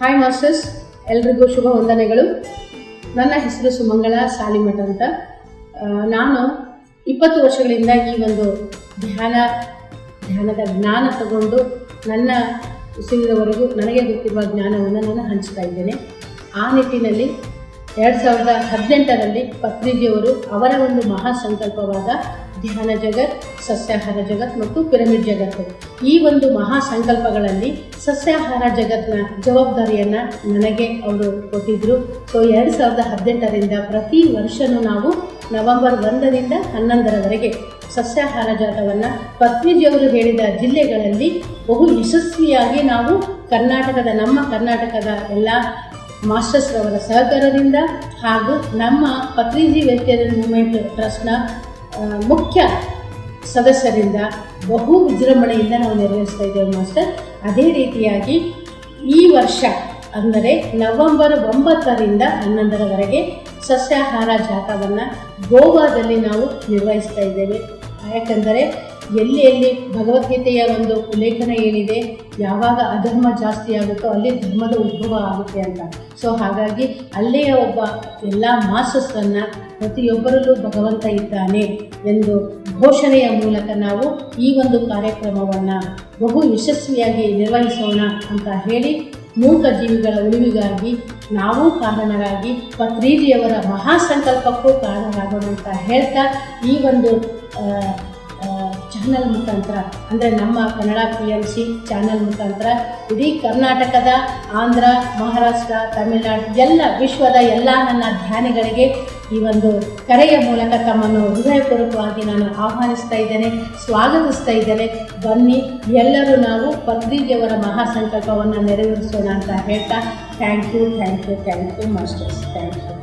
Hi masters, ಎಲ್ರಿಗೂ ಶುಭ ವಂದನೆಗಳು. ನನ್ನ ಹೆಸರು ಸುಮಂಗಳ ಸಾಲಿಮಠ ಅಂತ. ನಾನು 20 ವರ್ಷಗಳಿಂದ ಈ ಒಂದು ಧ್ಯಾನದ ಜ್ಞಾನ ತಗೊಂಡು ನನ್ನ ಉಸಿರಿನವರೆಗೂ ನನಗೆ ಗೊತ್ತಿರುವ ಜ್ಞಾನವನ್ನು ನಾನು ಹಂಚ್ತಾ ಇದ್ದೇನೆ. ಆ ನಿಟ್ಟಿನಲ್ಲಿ 2018ರಲ್ಲಿ ಪತ್ರಿಜಿಯವರು ಅವರ ಒಂದು ಮಹಾ ಸಂಕಲ್ಪವಾದ ಧ್ಯಾನ ಜಗತ್, ಸಸ್ಯಾಹಾರ ಜಗತ್ ಮತ್ತು ಪಿರಮಿಡ್ ಜಗತ್ತು, ಈ ಒಂದು ಮಹಾ ಸಂಕಲ್ಪಗಳಲ್ಲಿ ಸಸ್ಯಾಹಾರ ಜಗತ್ತಿನ ಜವಾಬ್ದಾರಿಯನ್ನು ನನಗೆ ಅವರು ಕೊಟ್ಟಿದ್ದರು. ಸೊ 2018ರಿಂದ ಪ್ರತಿ ವರ್ಷವೂ ನಾವು ನವೆಂಬರ್ 1ರಿಂದ 11ರವರೆಗೆ ಸಸ್ಯಾಹಾರ ಜಾಥವನ್ನು ಪತ್ರಿಜಿಯವರು ಹೇಳಿದ ಜಿಲ್ಲೆಗಳಲ್ಲಿ ಬಹು ಯಶಸ್ವಿಯಾಗಿ ನಾವು ನಮ್ಮ ಕರ್ನಾಟಕದ ಎಲ್ಲ ಮಾಸ್ಟರ್ಸ್ರವರ ಸಹಕಾರದಿಂದ ಹಾಗೂ ನಮ್ಮ ಪತ್ರಿಜಿ ವೆಜಿಟೇರಿಯನ್ ಮೂವ್ಮೆಂಟ್ ಟ್ರಸ್ಟ್ನ ಮುಖ್ಯ ಸದಸ್ಯರಿಂದ ಬಹು ವಿಜೃಂಭಣೆಯಿಂದ ನಾವು ನೆರವೇರಿಸ್ತಾ ಇದ್ದೇವೆ ಮಾಸ್ಟರ್. ಅದೇ ರೀತಿಯಾಗಿ ಈ ವರ್ಷ ಅಂದರೆ ನವೆಂಬರ್ 9ರಿಂದ 11ರವರೆಗೆ ಸಸ್ಯಾಹಾರ ಜಾಥಾವನ್ನು ಗೋವಾದಲ್ಲಿ ನಾವು ನಿರ್ವಹಿಸ್ತಾ ಇದ್ದೇವೆ. ಯಾಕಂದರೆ ಎಲ್ಲಿ ಭಗವದ್ಗೀತೆಯ ಒಂದು ಉಲ್ಲೇಖನ ಏನಿದೆ, ಯಾವಾಗ ಅಧರ್ಮ ಜಾಸ್ತಿ ಆಗುತ್ತೋ ಅಲ್ಲಿ ಧರ್ಮದ ಉದ್ಭವ ಆಗುತ್ತೆ ಅಂತ. ಸೊ ಹಾಗಾಗಿ ಅಲ್ಲಿಯ ಒಬ್ಬ ಎಲ್ಲ ಮಾಸ್ಟರ್ಸನ್ನು ಪ್ರತಿಯೊಬ್ಬರಲ್ಲೂ ಭಗವಂತ ಇದ್ದಾನೆ ಎಂದು ಘೋಷಣೆಯ ಮೂಲಕ ನಾವು ಈ ಒಂದು ಕಾರ್ಯಕ್ರಮವನ್ನು ಬಹು ಯಶಸ್ವಿಯಾಗಿ ನಿರ್ವಹಿಸೋಣ ಅಂತ ಹೇಳಿ, ಮೂಕ ಜೀವಿಗಳ ಉಳಿವಿಗಾಗಿ ನಾವು ಕಾರಣರಾಗಿ ಪತ್ರಿಜಿಯವರ ಮಹಾಸಂಕಲ್ಪಕ್ಕೂ ಕಾರಣರಾಗೋಣ ಅಂತ ಹೇಳ್ತಾ, ಈ ಒಂದು ಚಾನಲ್ ಮುಖಾಂತರ ಅಂದರೆ ನಮ್ಮ ಕನ್ನಡ PMC ಚಾನಲ್ ಮುಖಾಂತರ ಇಡೀ ಕರ್ನಾಟಕದ, ಆಂಧ್ರ, ಮಹಾರಾಷ್ಟ್ರ, ತಮಿಳುನಾಡು, ಎಲ್ಲ ವಿಶ್ವದ ಎಲ್ಲ ನನ್ನ ಧ್ಯಾನಿಗಳಿಗೆ ಈ ಒಂದು ಕರೆಯ ಮೂಲಕ ತಮ್ಮನ್ನು ಹೃದಯಪೂರ್ವಕವಾಗಿ ನಾನು ಆಹ್ವಾನಿಸ್ತಾ ಇದ್ದೇನೆ, ಸ್ವಾಗತಿಸ್ತಾ ಇದ್ದೇನೆ. ಬನ್ನಿ, ಎಲ್ಲರೂ ನಾವು ಪತ್ರಿಜಿಯವರ ಮಹಾಸಂಕಲ್ಪವನ್ನು ನೆರವೇರಿಸೋಣ ಅಂತ ಹೇಳ್ತಾ, thank you masters, thank you.